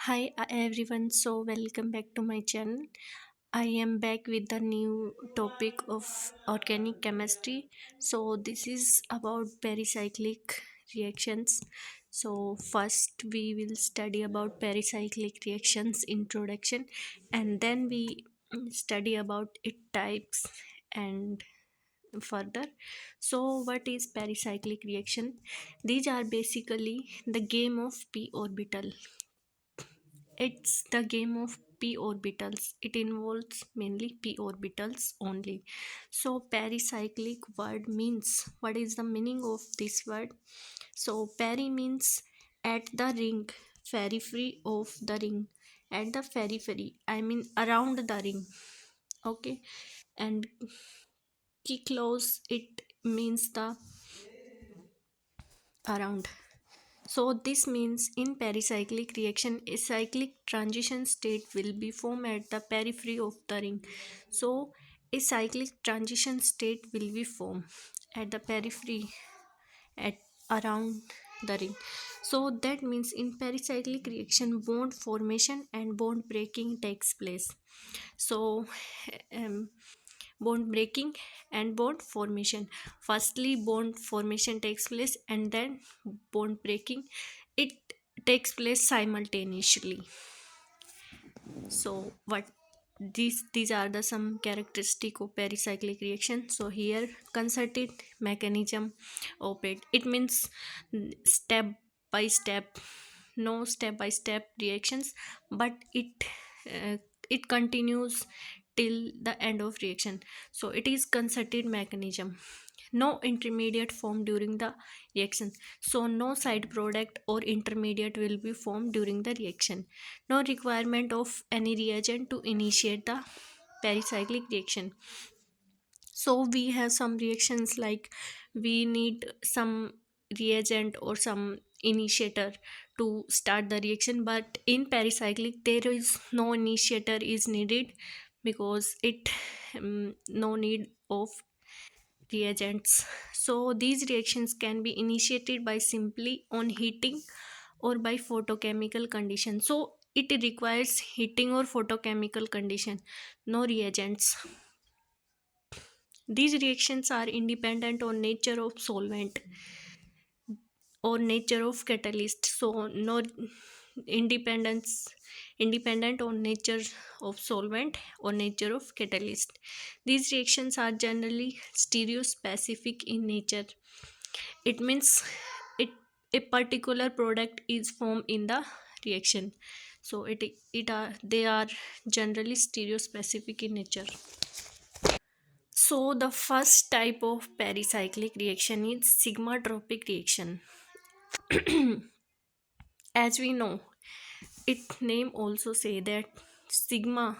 Hi everyone, so welcome back to my channel. I am back with the new topic of organic chemistry. So this is about pericyclic reactions. So first we will study about pericyclic reactions introduction, and then we study about its types and further. So what is pericyclic reaction? These are basically the game of p orbital. It's the game of p orbitals. It involves mainly p orbitals only. So pericyclic word means, what is the meaning of this word? So peri means at the ring, periphery of the ring, at the periphery, I mean around the ring. Okay, and kiklos, it means the around. So this means in pericyclic reaction, a cyclic transition state will be formed at the periphery of the ring. So a cyclic transition state will be formed at the periphery at around the ring. So that means in pericyclic reaction, bond formation and bond breaking takes place. So um, bond breaking and bond formation, firstly bond formation takes place and then bond breaking, it takes place simultaneously. So what these are the some characteristic of pericyclic reaction. So here concerted mechanism of it means step by step, no step by step reactions, but uh, it continues till the end of reaction. So it is concerted mechanism, no intermediate formed during the reaction. So no side product or intermediate will be formed during the reaction. No requirement of any reagent to initiate the pericyclic reaction. So we have some reactions like we need some reagent or some initiator to start the reaction, but in pericyclic there is no initiator is needed because it no need of reagents. So these reactions can be initiated by simply on heating or by photochemical condition. So it requires heating or photochemical condition, no reagents. These reactions are independent on nature of solvent or nature of catalyst. So no independence independent on nature of solvent or nature of catalyst. These reactions are generally stereospecific in nature. It means it a particular product is formed in the reaction. So it are they are generally stereospecific in nature. So the first type of pericyclic reaction is sigmatropic reaction. As we know, its name also say that sigma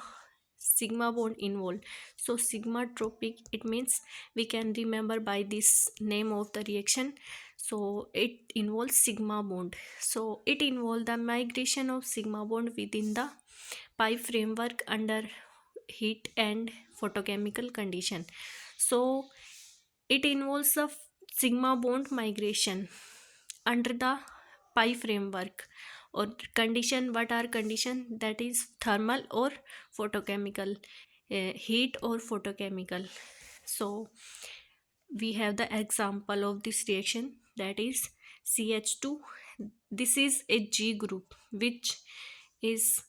bond involved. So sigmatropic, it means we can remember by this name of the reaction. So it involves sigma bond. So it involves the migration of sigma bond within the pi framework under heat and photochemical condition. So it involves the sigma bond migration under the pi framework or condition. What are condition? That is thermal or photochemical, heat or photochemical. So we have the example of this reaction, that is CH2. This is a G group which is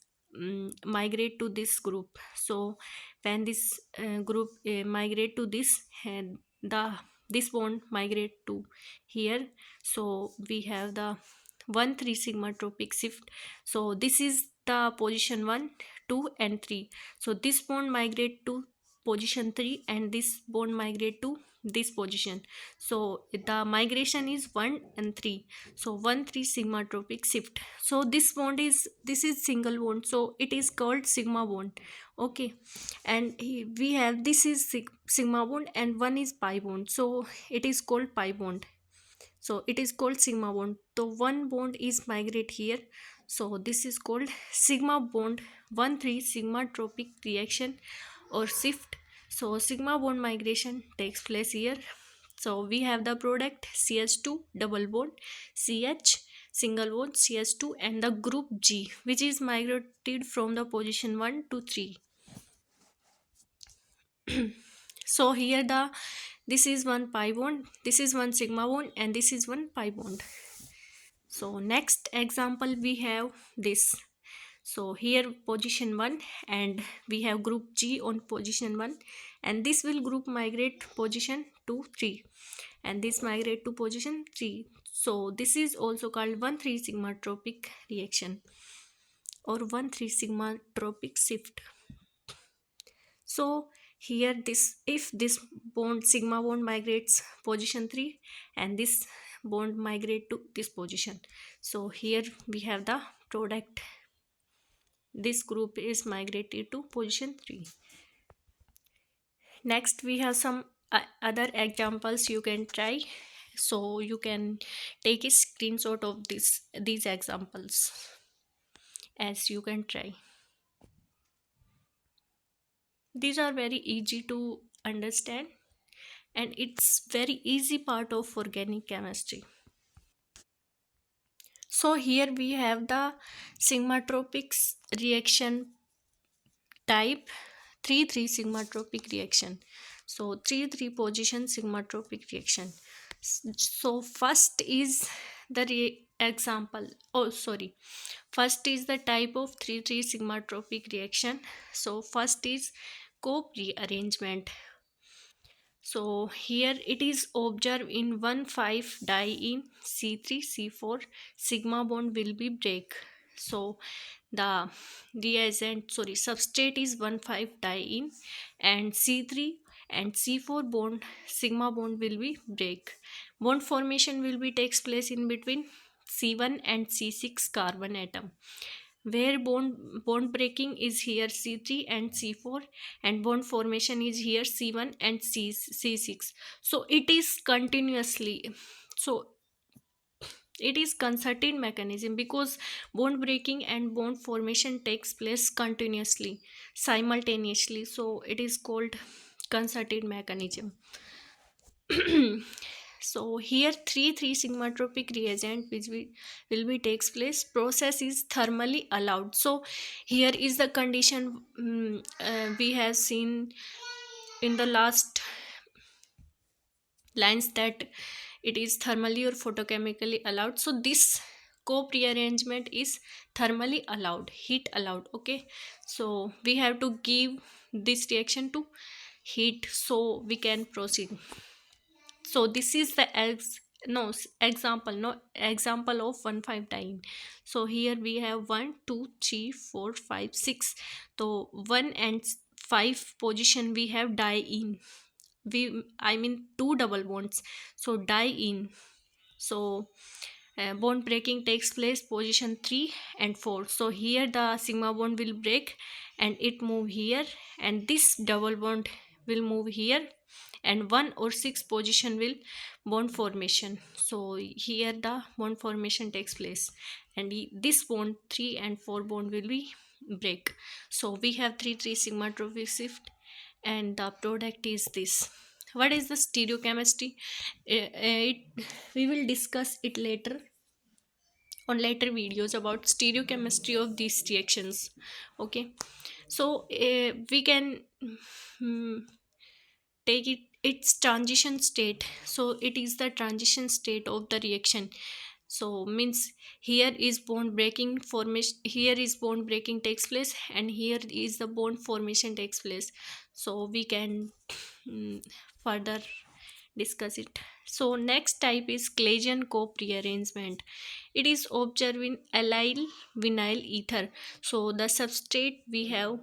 migrate to this group. So when this group migrate to this, and the this bond migrate to here, so we have the 1 3 sigma tropic shift. So this is the position 1 2 and 3. So this bond migrate to position 3 and this bond migrate to this position. So the migration is 1 and 3. So 1 3 sigma tropic shift. So this is single bond, so it is called sigma bond. Okay, and we have this is sigma bond and one is pi bond, so it is called pi bond. So it is called sigma bond. So one bond is migrate here, so this is called sigma bond 1 3 sigma tropic reaction or shift. So sigma bond migration takes place here. So we have the product CH2 double bond CH. single bond CS2, and the group G, which is migrated from the position 1 to 3. So here the this is one pi bond, this is one sigma bond, and this is one pi bond. So next example we have this. So here position 1, and we have group G on position 1, and this will group migrate position 2 3, and this migrate to position 3. So this is also called 1,3 sigma tropic reaction or 1,3 sigma tropic shift. So here this, if this bond sigma bond migrates position 3 and this bond migrate to this position, so here we have the product, this group is migrated to position 3. Next we have some other examples you can try, so you can take a screenshot of these examples as you can try. These are very easy to understand, and it's very easy part of organic chemistry. So here we have the sigmatropic reaction type 3,3 sigmatropic reaction. So 3,3 position sigmatropic reaction. So first is the example. Oh, sorry. First is the type of 3,3 sigmatropic reaction. So first is Cope rearrangement. So here it is observed in 1,5 die in C3 C4 sigma bond will be break. So the reagent, sorry, substrate is 1,5 die in, and C3 and C4 bond sigma bond will be break. Bond formation will be takes place in between C1 and C6 carbon atom, where bond breaking is here C3 and C4, and bond formation is here C1 and C6. So it is continuously, so it is concerted mechanism because bond breaking and bond formation takes place continuously, simultaneously, so it is called concerted mechanism. So here 3,3 sigmatropic reagent which will be takes place, process is thermally allowed. So here is the condition we have seen in the last lines, that it is thermally or photochemically allowed. So this Cope rearrangement is thermally allowed, heat allowed. Okay, so we have to give this reaction to heat so we can proceed. So this is the example of 1,5 diene. So here we have 1 2 3 4 5 6. So 1 and 5 position we have diene, we I mean two double bonds, so diene. So bond breaking takes place position 3 and 4. So here the sigma bond will break and it move here, and this double bond will move here, and 1 or 6 position will bond formation. So here the bond formation takes place, and this bond 3 and 4 bond will be break. So we have 3,3 sigmatropic shift, and the product is this. What is the stereochemistry? We will discuss it later on later videos about stereochemistry of these reactions. Okay, so we can mm, take its transition state. So it is the transition state of the reaction. So means here is bond breaking formation, here is bond breaking takes place, and here is the bond formation takes place. So we can further discuss it. So next type is Claisian Cope rearrangement. It is observed in allyl vinyl ether. So the substrate we have,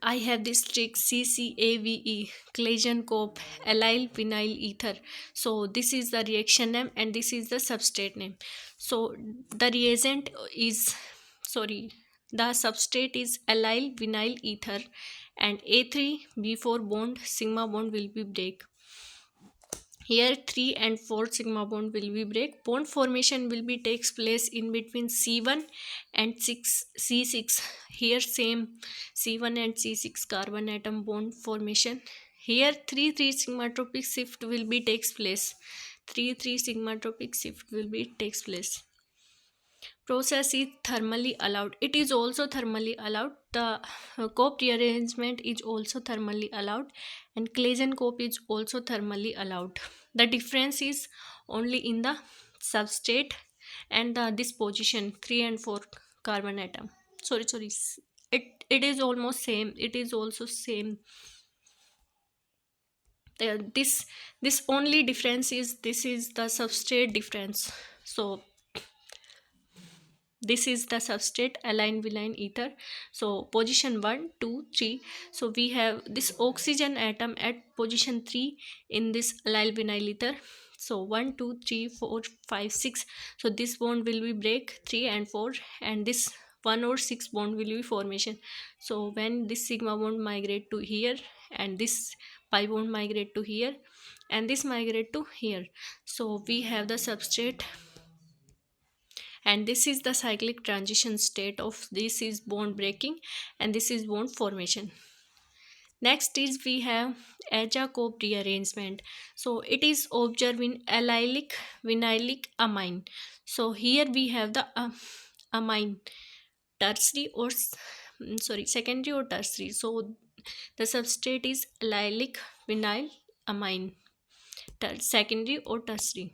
I have this trick CCAVE, Claisian Cope allyl vinyl ether. So this is the reaction name and this is the substrate name. So the reagent is, sorry, the substrate is allyl vinyl ether, and A3B4 bond sigma bond will be break. Here 3 and 4 sigma bond will be break. Bond formation will be takes place in between C1 and 6 C6. Here same C1 and C6 carbon atom bond formation. Here 3,3 sigmatropic shift will be takes place. 3 sigma tropic shift will be takes place. Process is thermally allowed. It is also thermally allowed. The cope rearrangement is also thermally allowed, and Claisen cope is also thermally allowed. The difference is only in the substrate and the this position 3 and 4 carbon atom. Sorry, it is almost same. It is also same. This only difference is this is the substrate difference. So this is the substrate align vinyl ether. So position 1 2 3, so we have this oxygen atom at position 3 in this allyl vinyl ether. So 1 2 3 4 5 6, so this bond will be break 3 and 4, and this 1 or 6 bond will be formation. So when this sigma bond migrate to here, and this pi bond migrate to here, and this migrate to here, so we have the substrate, and this is the cyclic transition state of this is bond breaking and this is bond formation. Next is we have Aja-Cope rearrangement. So it is observed in allylic vinylic amine. So here we have the amine tertiary or secondary or tertiary. So the substrate is allylic vinyl amine, secondary or tertiary.